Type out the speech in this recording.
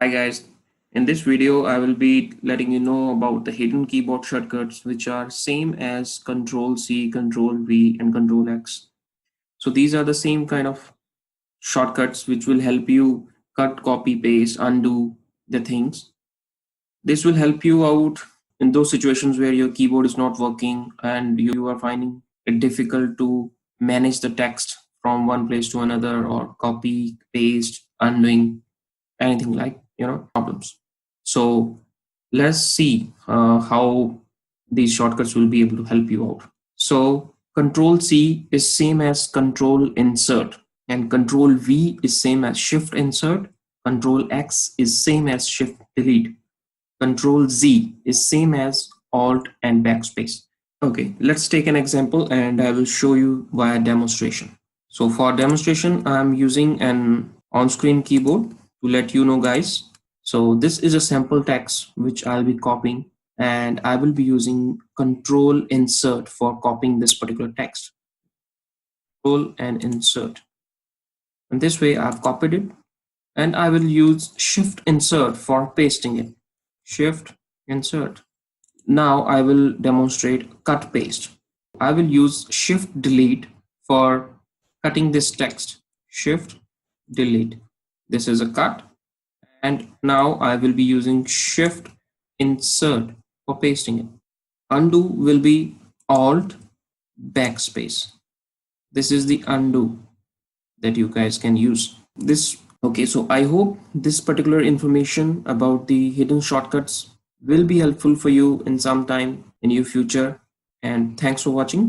Hi guys, in this video I will be letting you know about the hidden keyboard shortcuts which are same as Control C, Control V and Control X. So these are the same kind of shortcuts which will help you cut, copy, paste, undo the things. This will help you out in those situations where your keyboard is not working and you are finding it difficult to manage the text from one place to another or copy, paste, undoing anything like problems. So let's see how these shortcuts will be able to help you out. So Control C is same as Control Insert, and Control V is same as Shift Insert. Control X is same as Shift Delete. Control Z is same as Alt and Backspace. Okay, let's take an example and I will show you via demonstration. So for demonstration, I'm using an on-screen keyboard to let you know guys. So this is a sample text which I'll be copying, and I will be using Control Insert for copying this particular text. Control and Insert. And this way I've copied it, and I will use Shift Insert for pasting it. Shift Insert. Now I will demonstrate cut paste. I will use Shift Delete for cutting this text. Shift Delete. This is a cut, and now I will be using Shift Insert for pasting it. Undo will be Alt Backspace. This is the undo that you guys can use. Okay, so I hope this particular information about the hidden shortcuts will be helpful for you in some time in your future, and thanks for watching.